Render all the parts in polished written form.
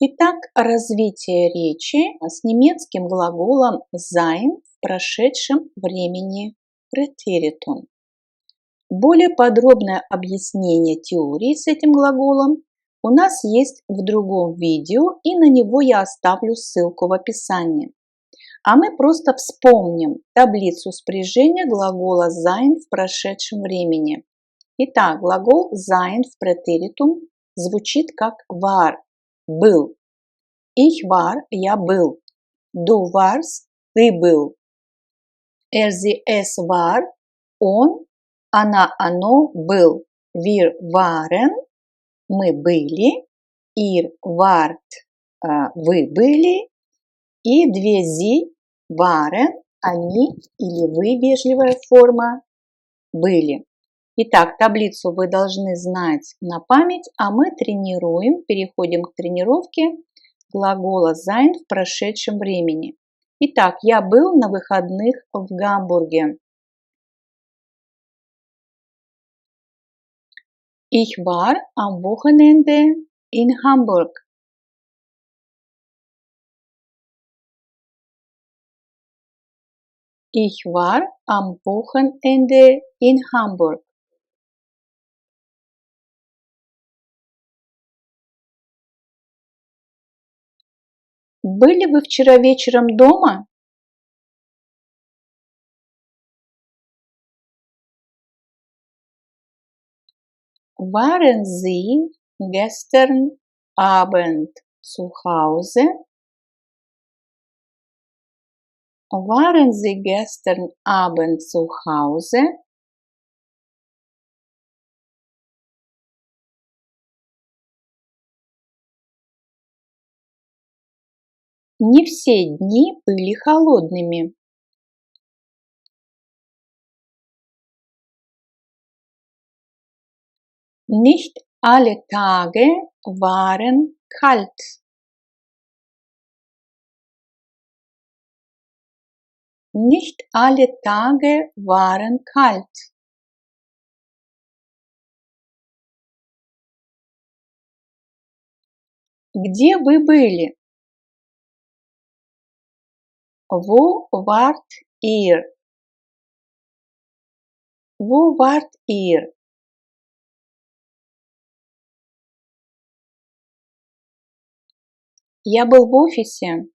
Итак, развитие речи с немецким глаголом sein в прошедшем времени Präteritum. Более подробное объяснение теории с этим глаголом у нас есть в другом видео, и на него я оставлю ссылку в описании. А мы просто вспомним таблицу спряжения глагола sein в прошедшем времени. Итак, глагол sein в Präteritum звучит как war, был. Ich war, я был. Du warst, ты был. Sie, es war, он, она, оно был. Wir waren, мы были. Ihr wart, вы были. И две sie waren, они или вы, вежливая форма, были. Итак, таблицу вы должны знать на память, а мы переходим к тренировке глагола sein в прошедшем времени. Итак, я был на выходных в Гамбурге. Ich war am Wochenende in Hamburg. Ich war am Wochenende in Hamburg. Были вы вчера вечером дома? Waren Sie gestern Abend zu Hause? Waren Sie gestern Abend zu Hause? Не все дни были холодными. Nicht alle Tage waren kalt. Nicht alle Tage waren kalt. Где вы были? Wo wart ihr? Wo wart ihr? Я был в офисе.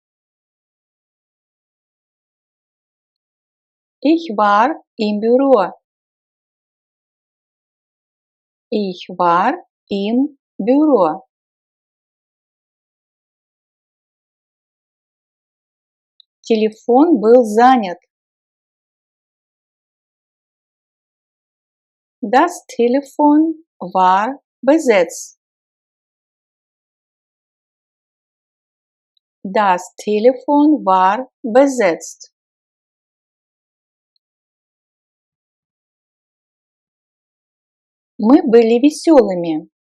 Ich war im Büro. Ich war im Büro. Телефон был занят. Das Telefon war besetzt. Das Telefon war besetzt. Мы были веселыми.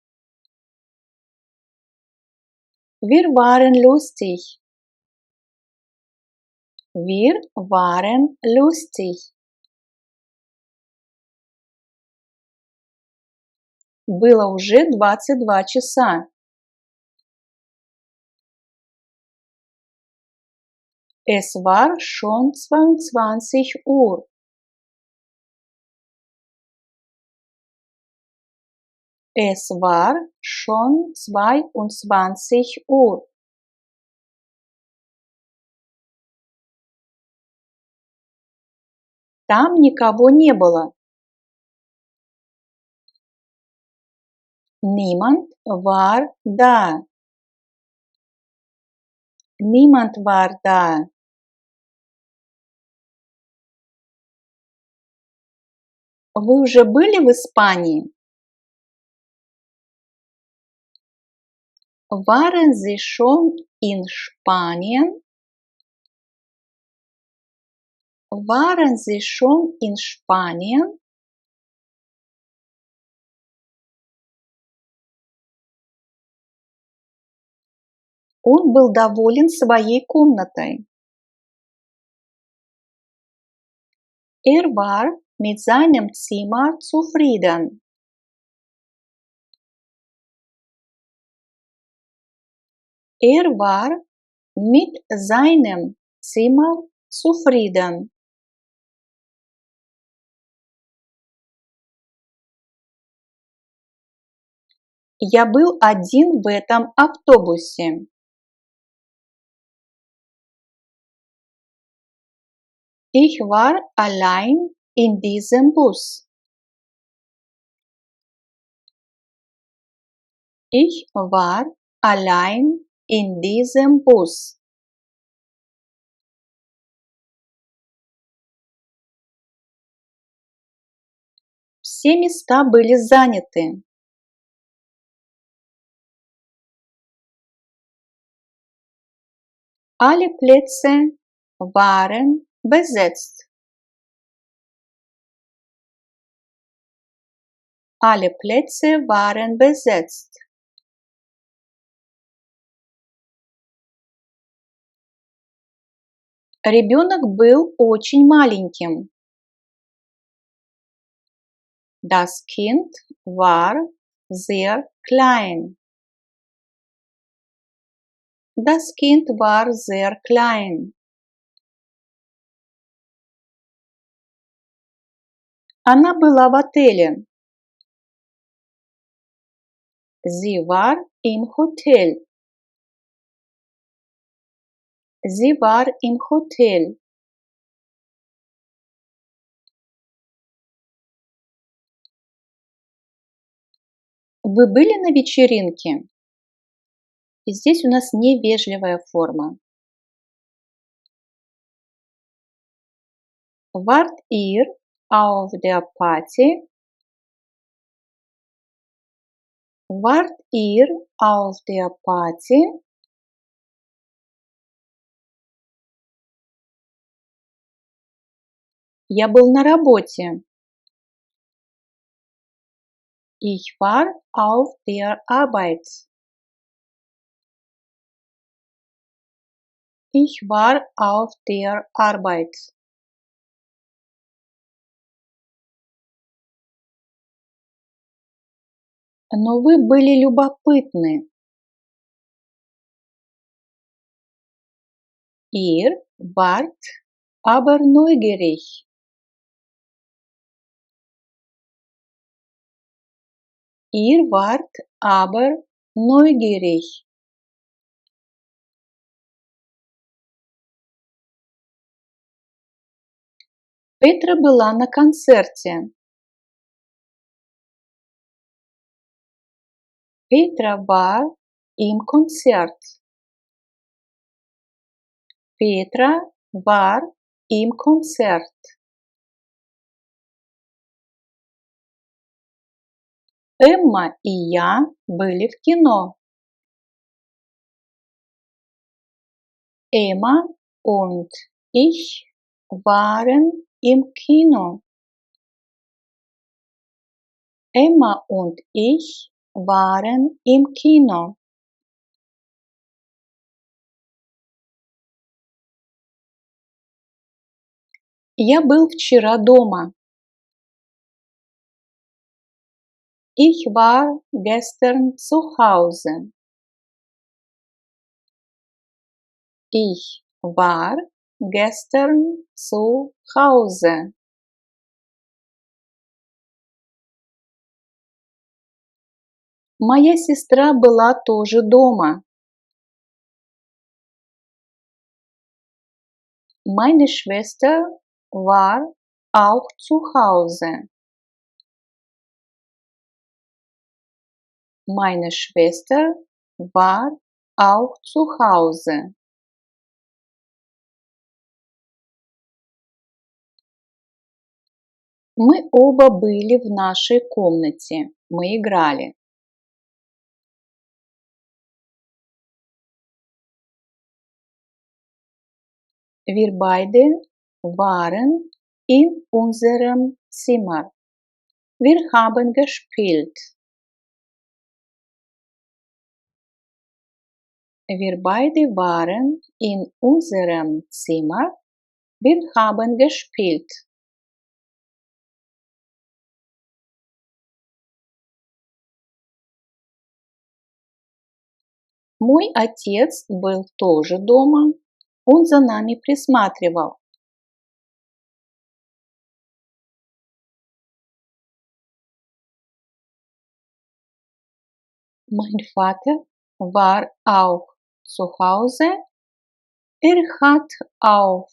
Wir waren lustig. Wir waren lustig. Было уже 22 часа. Es war schon 22 Uhr. Es war schon 22 Uhr. Там никого не было. Niemand war da. Niemand war da. Вы уже были в Испании? Waren Sie schon in Spanien? Waren Sie schon in Spanien? Он был доволен своей комнатой. War mit seinem Zimmer zufrieden. Er war mit seinem Zimmer zufrieden. Я был один в этом автобусе. Ich war allein in diesem Bus. Ich war allein in diesem Bus. Все места были заняты. Alle Plätze waren besetzt. Alle Plätze waren besetzt. Ребенок был очень маленьким. Das Kind war sehr klein. Das Kind war sehr klein. Она была в отеле. Sie war im Hotel. Sie war im Hotel. Вы были на вечеринке? И здесь у нас невежливая форма. Wart ihr auf der Party? Wart ihr auf der Party? Я был на работе. Ich war auf der Arbeit. Ich war auf der Arbeit. Но вы были любопытны. Ihr wart aber neugierig. Ihr wart aber neugierig. Петра была на концерте. Petra war im Konzert. Petra war im Konzert. Эмма и я были в кино. Emma und ich waren im Kino. Emma und ich waren im Kino. Я был вчера дома. Ich war gestern zu Hause. Ich war gestern zu Hause. Моя сестра была тоже дома. Meine Schwester war auch zu Hause. Meine Schwester war auch zu Hause. Мы оба были в нашей комнате. Мы играли. Wir beide waren in unserem Zimmer. Wir haben gespielt. Wir beide waren in unserem Zimmer. Wir haben gespielt. Мой отец был тоже дома. Он за нами присматривал. Mein Vater war auch zu Hause. Er hat auf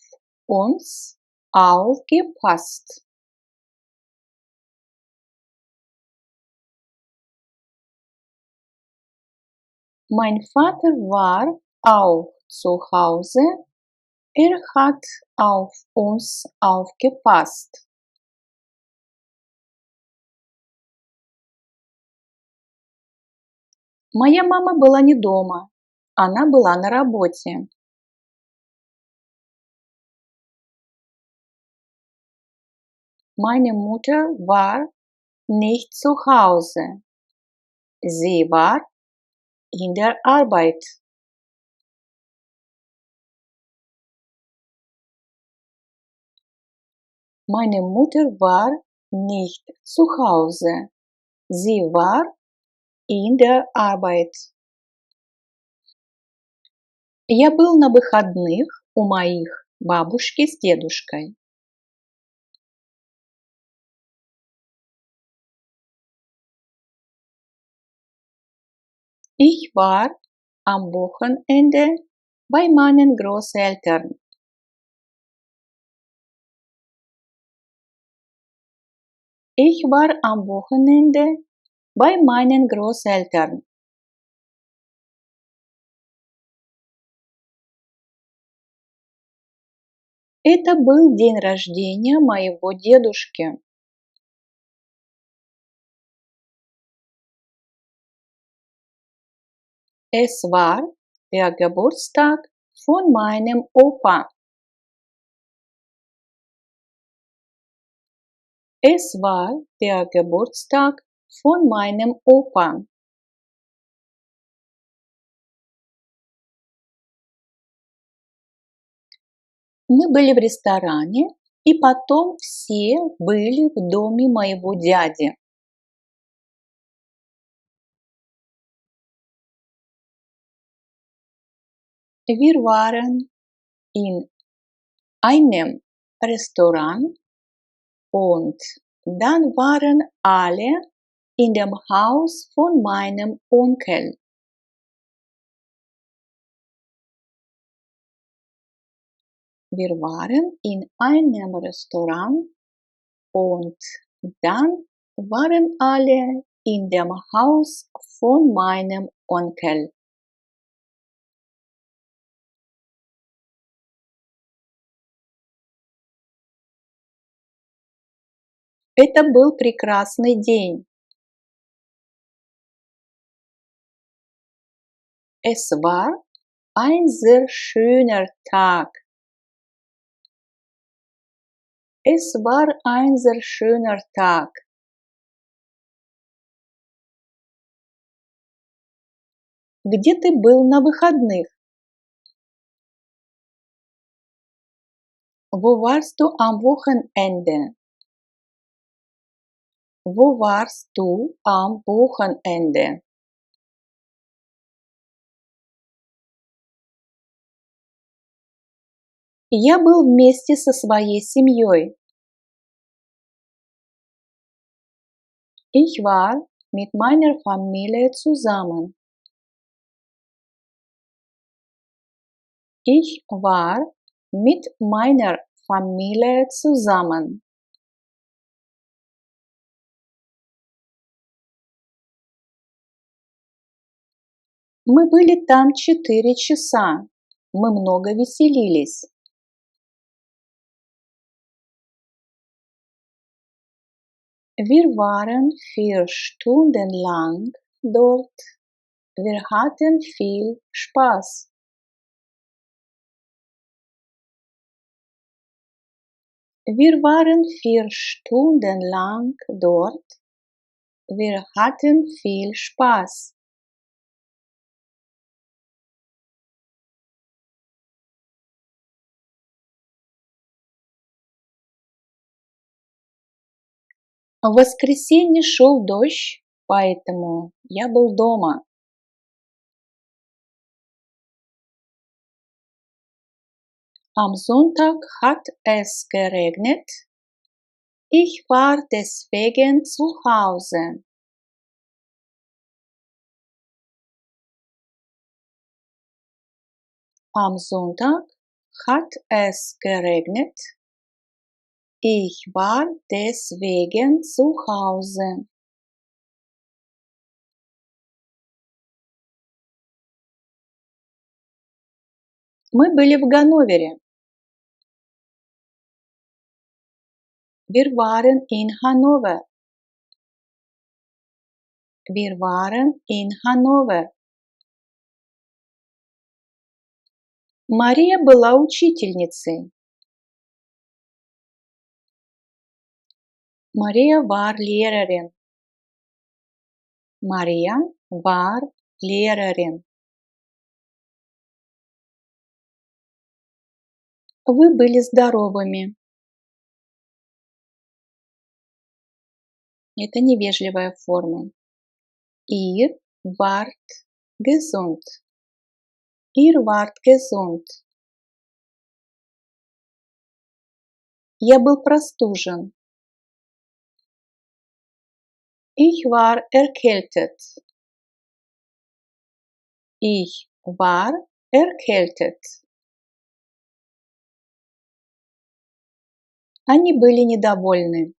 uns aufgepasst. Mein Vater war auch zu Hause. Er hat auf uns aufgepasst. Моя мама была не дома. Она была на работе. Meine Mutter war nicht zu Hause. Sie war in der Arbeit. Meine Mutter war nicht zu Hause. Sie war in der Arbeit. Я был на выходных у моих бабушки с дедушкой. Ich war am Wochenende bei meinen Großeltern. Ich war am Wochenende bei meinen Großeltern. Это был день рождения моего дедушки. Es war der Geburtstag von meinem Opa. Es war der Geburtstag von meinem Opa. Мы были в ресторане, и потом все были в доме моего дяди. Wir waren in einem Restaurant und dann waren alle in dem Haus von meinem Onkel. Wir waren in einem Restaurant und dann waren alle in dem Haus von meinem Onkel. Это был прекрасный день. Es war ein sehr schöner Tag. Es war ein sehr schöner Tag. Где ты был на выходных? Wo warst du am Wochenende? Wo warst du am Wochenende? Я был вместе со своей семьей. Ich war mit meiner Familie zusammen. Ich war mit meiner Familie zusammen. Мы были там 4 часа. Мы много веселились. Wir waren 4 Stunden lang dort. Wir hatten viel Spaß. Wir waren 4 Stunden lang dort. Wir hatten viel Spaß. В воскресенье шел дождь, поэтому я был дома. Am Sonntag hat es geregnet. Ich war deswegen zu Hause. Am Sonntag hat es geregnet. Ich war deswegen zu Hause. Мы были в Ганновере. Wir waren in Hannover. Wir waren in Hannover. Мария была учительницей. Maria war Lehrerin. Maria war Lehrerin. Вы были здоровыми. Это невежливая форма. Ihr wart gesund. Ihr wart gesund. Я был простужен. Ich war erkältet. Ich war erkältet. Они были недовольны.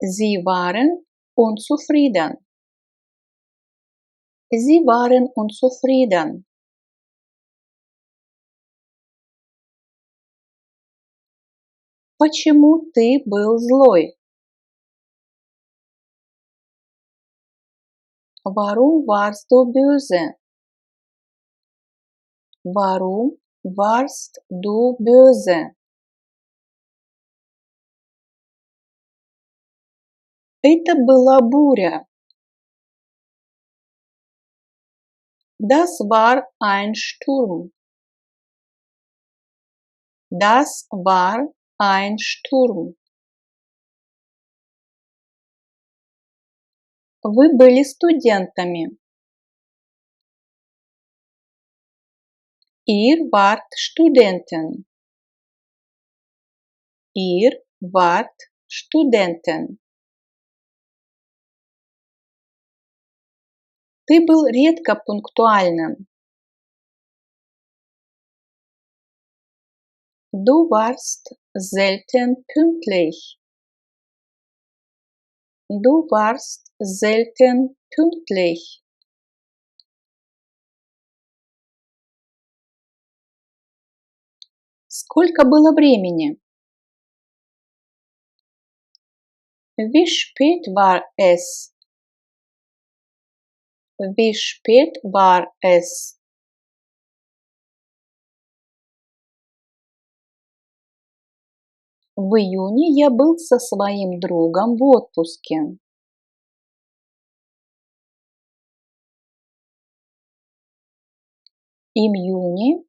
Sie waren unzufrieden. Sie waren unzufrieden. Почему ты был злой? Warum warst du böse? Warum warst du böse? Это была буря. Das war ein Sturm. Das war ein Sturm. Вы были студентами. Ihr wart Studenten. Ihr wart Studenten. Ты был редко пунктуальным. Du warst selten pünktlich. Du warst selten pünktlich. Сколько было времени? Wie spät war es? Wie spät war es? В июне я был со своим другом в отпуске. Im Juni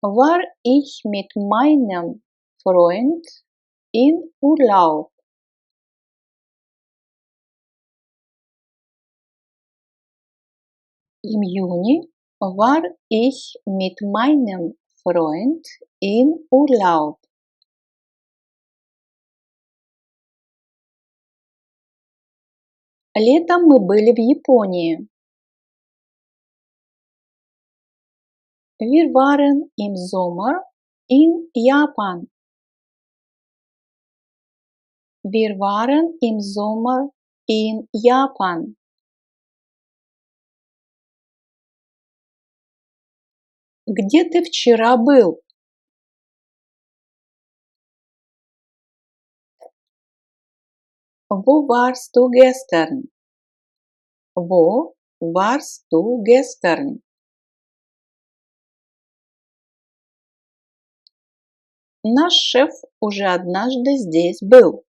war ich mit meinem Freund in Urlaub. Im Juni war ich mit meinem Freund in Urlaub. Летом мы были в Японии. Wir waren im Sommer in Japan. Wir waren im Sommer in Japan. Где ты вчера был? Wo warst du gestern? Wo warst du gestern? Наш шеф уже однажды здесь был.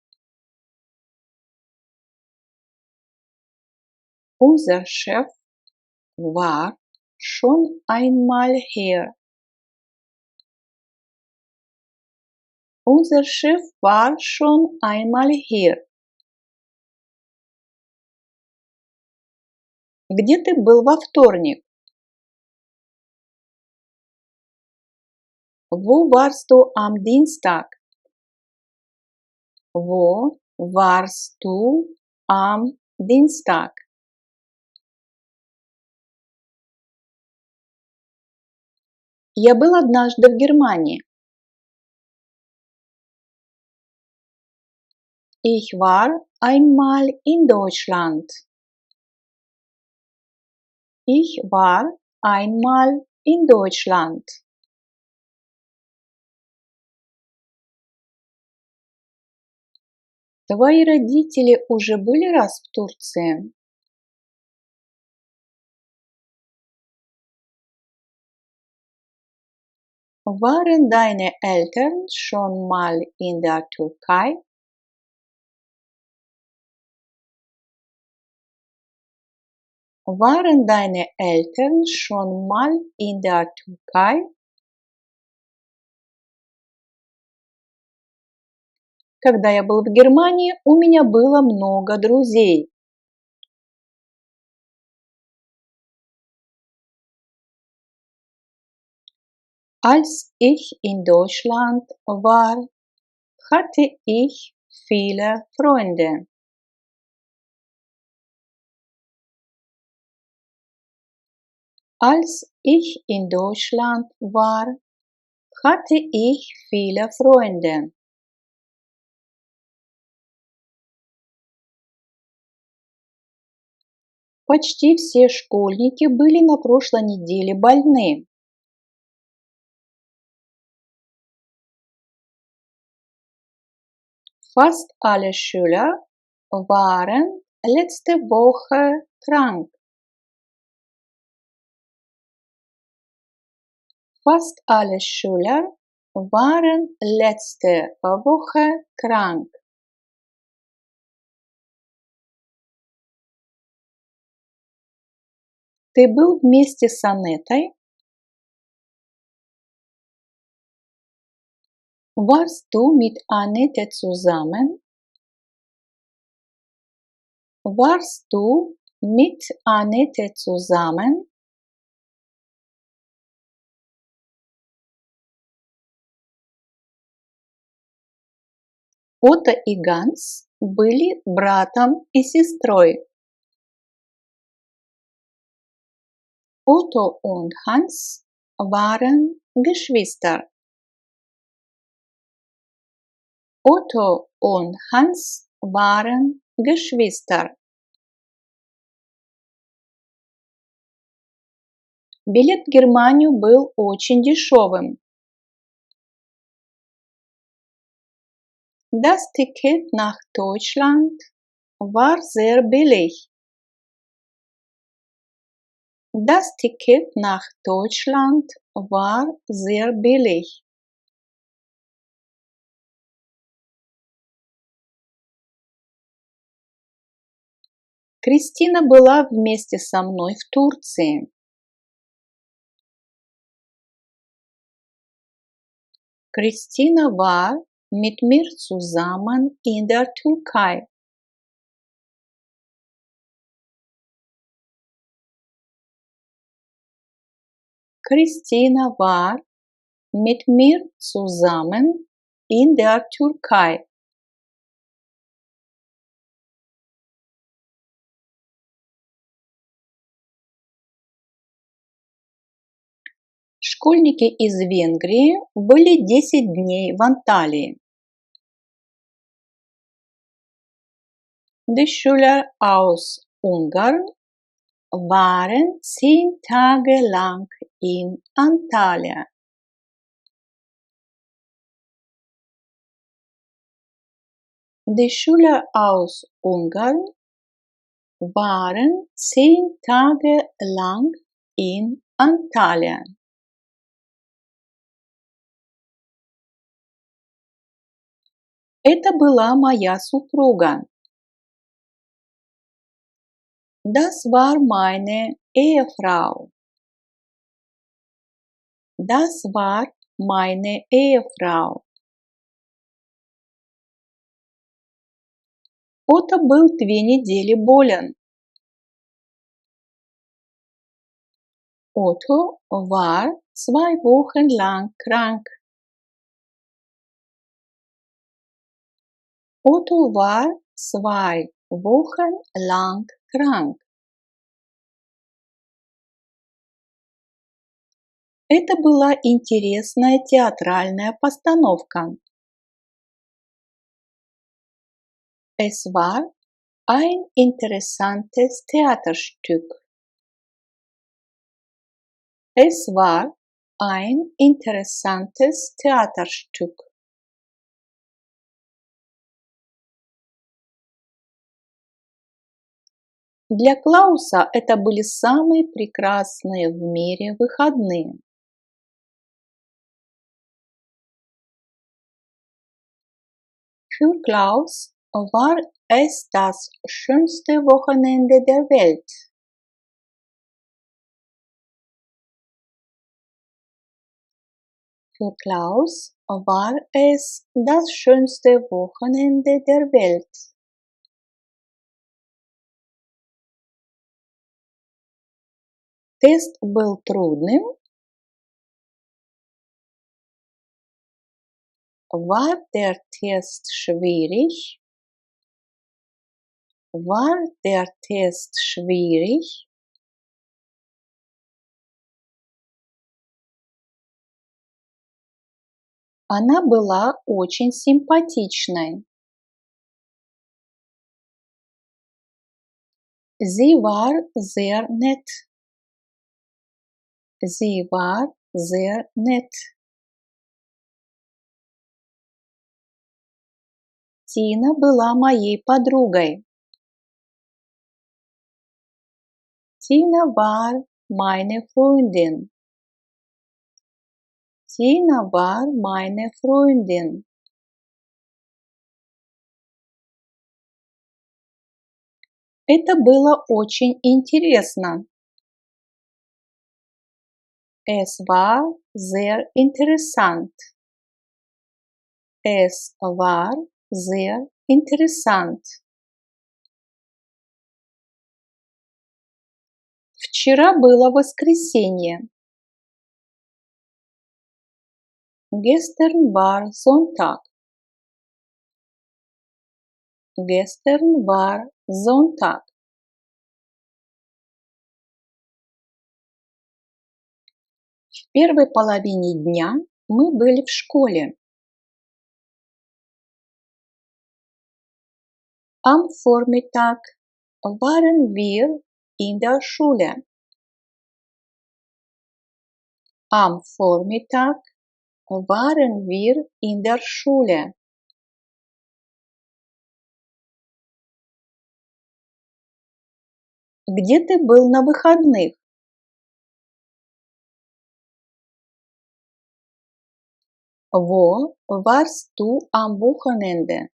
Unser Chef war schon einmal hier. Unser Chef war schon einmal hier. Где ты был во вторник? Wo warst du am Dienstag? Wo warst du am Dienstag? Я был однажды в Германии. Ich war einmal in Deutschland. Ich war einmal in Deutschland. Твои родители уже были раз в Турции? Waren deine Eltern schon mal in der Türkei? Waren deine Eltern schon mal in der Türkei? Когда я был в Германии, у меня было много друзей. Als ich in Deutschland war, hatte ich viele Freunde. Als ich in Deutschland war, hatte ich viele Freunde. Почти все школьники были на прошлой неделе больны. Fast alle Schüler waren letzte Woche krank. Fast alle Schüler waren letzte Woche krank. Ты был вместе с Анетой? Warst du mit Annette zusammen? Warst du mit Annette zusammen? Otto и Ганс были братом и сестрой. Otto und Hans waren Geschwister. Otto und Hans waren Geschwister. Билет в Германию был очень дешевым. Das Ticket nach Deutschland war sehr billig. Das Ticket nach Deutschland war sehr billig. Кристина была вместе со мной в Турции. Christina war mit mir zusammen in der Türkei. Christina war mit mir zusammen in der Türkei. Школьники из Венгрии были 10 дней в Анталии. Die Schüler aus Ungarn waren 10 Tage lang in Antalya. Die Schüler aus Ungarn waren 10 Tage lang in Antalya. Это была моя супруга. Das war meine Ehefrau. Das war meine Ehefrau. Otto был 2 недели болен. Otto war 2 Wochen lang krank. Otto war 2 Wochen lang krank. Это была интересная театральная постановка. Es war ein interessantes Theaterstück. Es war ein interessantes Theaterstück. Для Клауса это были самые прекрасные в мире выходные. Für Klaus war es das schönste Wochenende der Welt. Für Klaus war es das schönste Wochenende der Welt. Тест был трудным. War der Test schwierig? War der Test schwierig? Она была очень симпатичной. Sie war sehr nett. Sie war sehr nett. Тина была моей подругой. Tina war meine Freundin. Tina war meine Freundin. Это было очень интересно. Es war sehr interessant. Es war sehr interessant. Вчера было воскресенье. Gestern war Sonntag. Gestern war Sonntag. В первой половине дня мы были в школе. Am Vormittag waren wir in der Schule. Am Vormittag waren wir in der Schule. Где ты был на выходных? Wo warst du am Wochenende?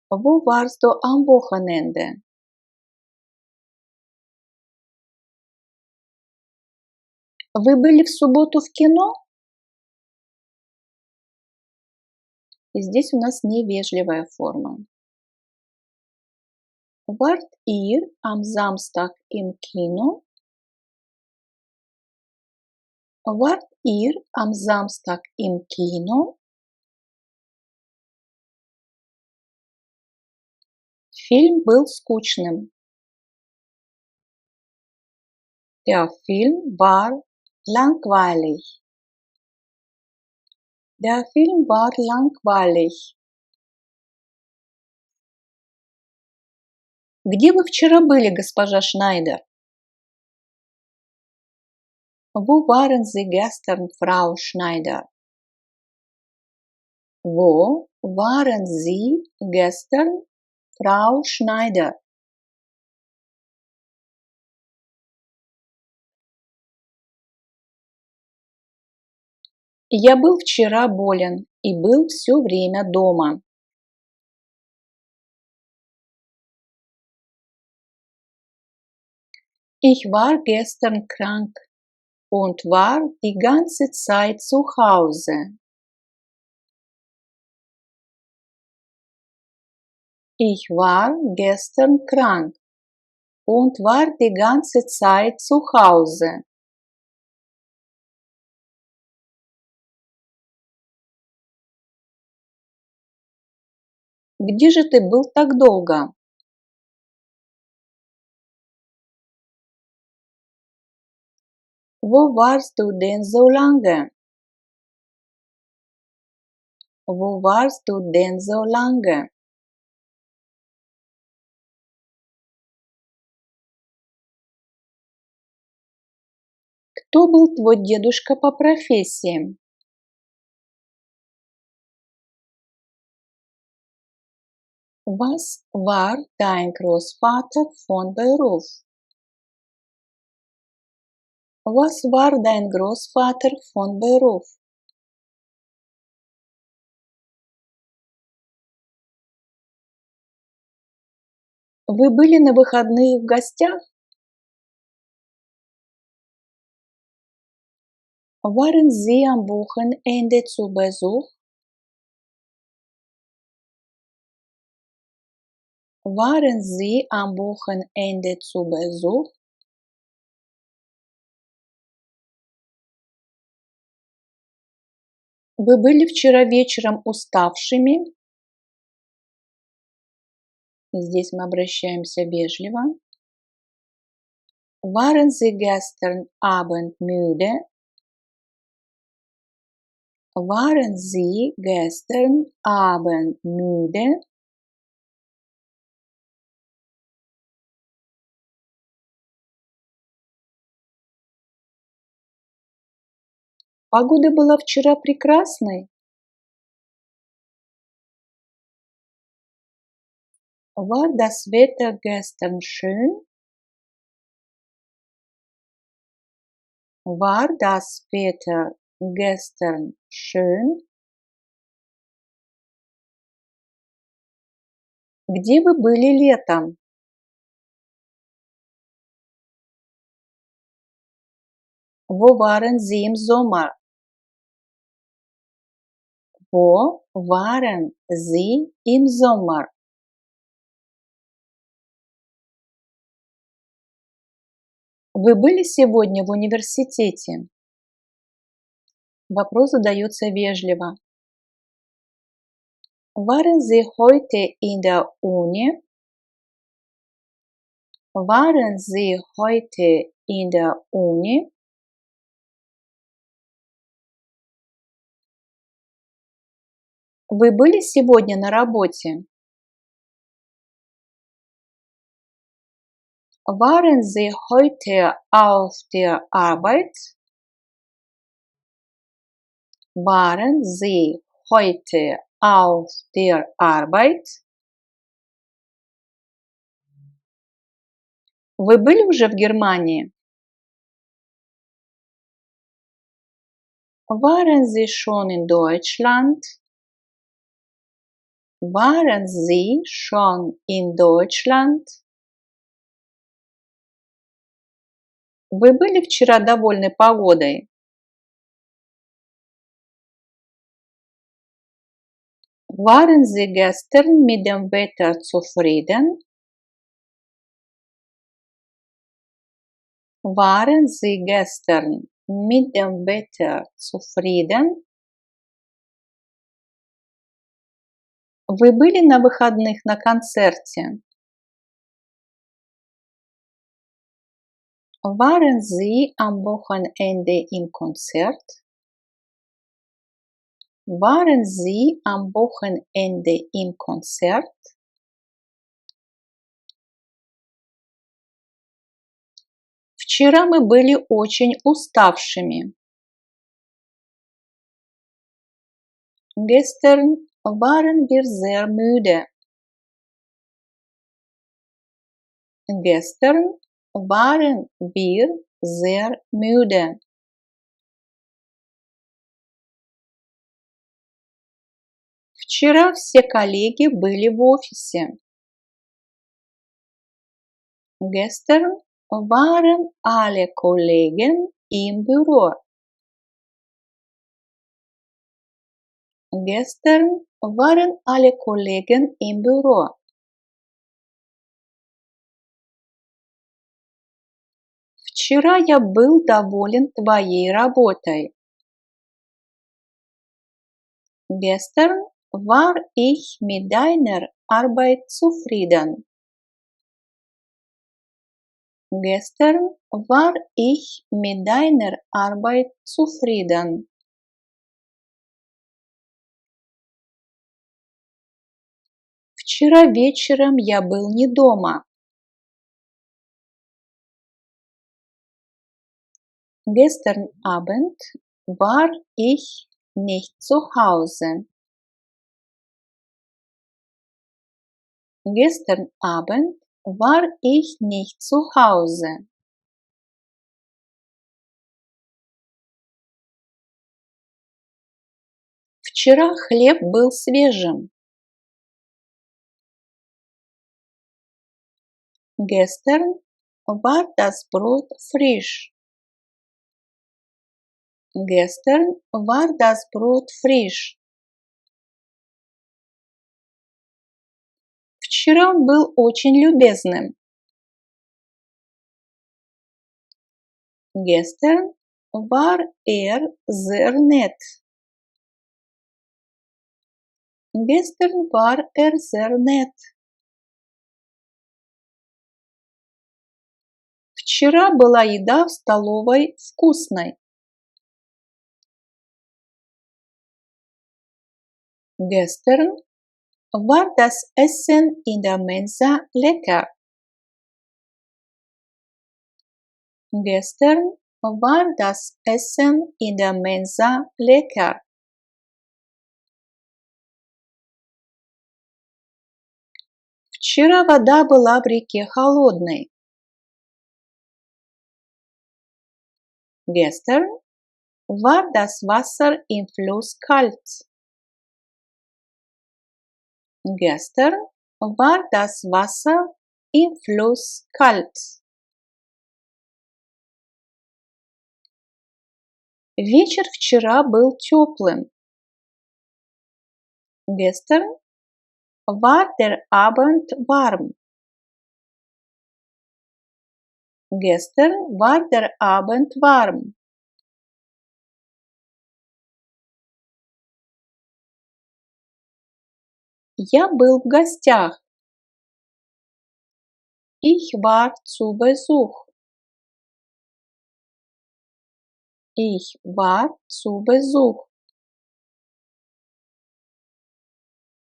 Wo warst du am Wochenende? Вы были в субботу в кино? Здесь у нас невежливая форма. Wart ihr am Samstag im Kino? Wart ihr am Samstag im Kino? Фильм был скучным. Der Film war langweilig. Der Film war langweilig. Где вы вчера были, госпожа Шнайдер? Wo waren Sie gestern, Frau Schneider? Wo waren Sie gestern, Frau Schneider? Я был вчера болен и был все время дома. Ich war gestern krank und war die ganze Zeit zu Hause. Ich war gestern krank und war die ganze Zeit zu Hause. Где же ты был так долго? Wo warst du denn so lange? Wo warst du denn so lange? Кто был твой дедушка по профессии? Was war dein Großvater von Beruf? Was war dein Großvater von Beruf? Вы были на выходные в гостях? Waren Sie am Wochenende zu Besuch? Waren Sie am Wochenende zu Besuch? Вы были вчера вечером уставшими? Здесь мы обращаемся вежливо. Waren Sie gestern Abend müde? Waren Sie gestern Abend müde? Погода была вчера прекрасной. War das Wetter gestern schön? War das Wetter gestern schön? Где вы были летом? Wo waren Sie im Sommer? Wo waren Sie im Sommer? Вы были сегодня в университете? Вопрос задается вежливо. Waren Sie heute in der Uni? Waren Sie heute in der Uni? Вы были сегодня на работе? Waren Sie heute auf der Arbeit? Waren Sie heute auf der Arbeit? Вы были уже в Германии? Waren Sie schon in Deutschland? Waren Sie schon in Deutschland? Вы были вчера довольны погодой? Waren Sie gestern mit dem Wetter zufrieden? Waren Sie gestern mit dem Wetter zufrieden? Вы были на выходных на концерте? Waren Sie am Wochenende im Konzert? Waren Sie am Wochenende im Konzert? Вчера мы были очень уставшими. Gestern waren wir sehr müde. Gestern waren wir sehr müde. Вчера все коллеги были в офисе. Gestern waren alle Kollegen im Büro. Gestern waren alle Kollegen im Büro. Вчера я был доволен твоей работой. Gestern war ich mit deiner Arbeit zufrieden. Gestern war ich mit deiner Arbeit zufrieden. Вчера вечером я был не дома. Gestern Abend war ich nicht zu Hause. Gestern Abend war ich nicht zu Hause. Вчера хлеб был свежим. Gestern war das Brot frisch. Gestern war das Brot frisch. Вчера он был очень любезным. Gestern war sehr nett. Gestern war sehr nett. Вчера была еда в столовой вкусной. Gestern war das Essen in der Mensa lecker. Gestern war das Essen in der Mensa lecker. Вчера вода была в реке холодной. Gestern war das Wasser im Fluss kalt. Gestern war das Wasser im Fluss kalt. Вечер вчера был теплым. Gestern war der Abend warm. Gestern war der Abend warm. Я был в гостях. Ich war zu Besuch. Ich war zu Besuch.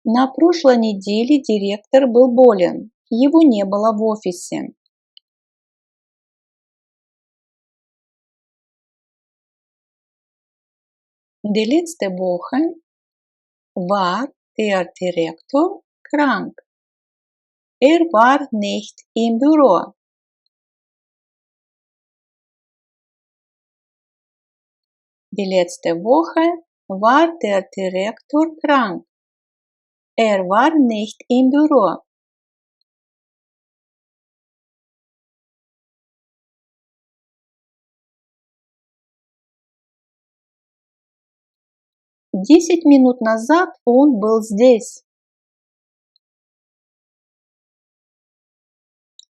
На прошлой неделе директор был болен. Его не было в офисе. Die letzte Woche war der Direktor krank. Er war nicht im Büro. Die letzte Woche war der Direktor krank. Er war nicht im Büro. Десять минут назад он был здесь.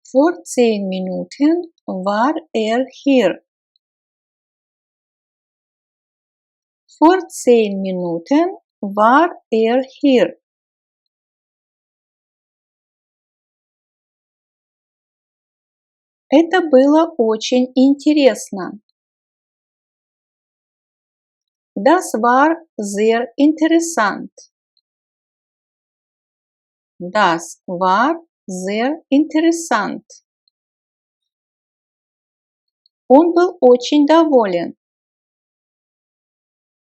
Vor 10 Minuten war hier. Vor 10 Minuten war hier. Это было очень интересно. Das war sehr interessant. Das war sehr interessant. Он был очень доволен.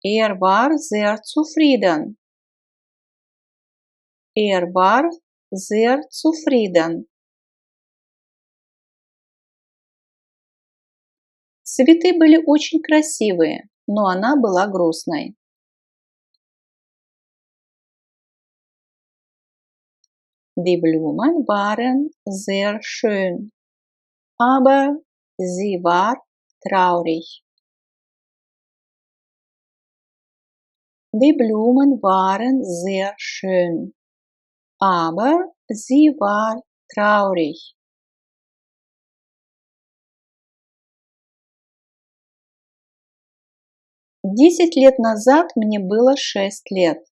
Er war sehr zufrieden. Er war sehr zufrieden. Цветы были очень красивые, но она была грустной. Die Blumen waren sehr schön, aber sie war traurig. Die Blumen waren sehr schön, aber sie war traurig. 10 лет назад мне было 6 лет.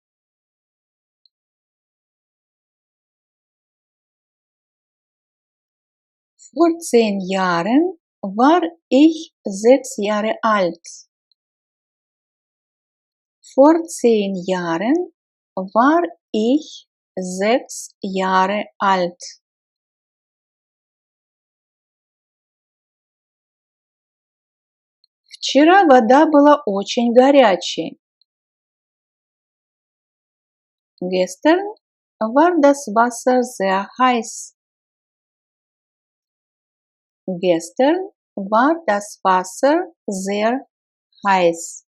Vor 10 Jahren war ich 6 Jahre alt. Vor 10 Jahren war ich 6 Jahre alt. Вчера вода была очень горячей. Gestern war das Wasser sehr heiß. Gestern war das Wasser sehr heiß.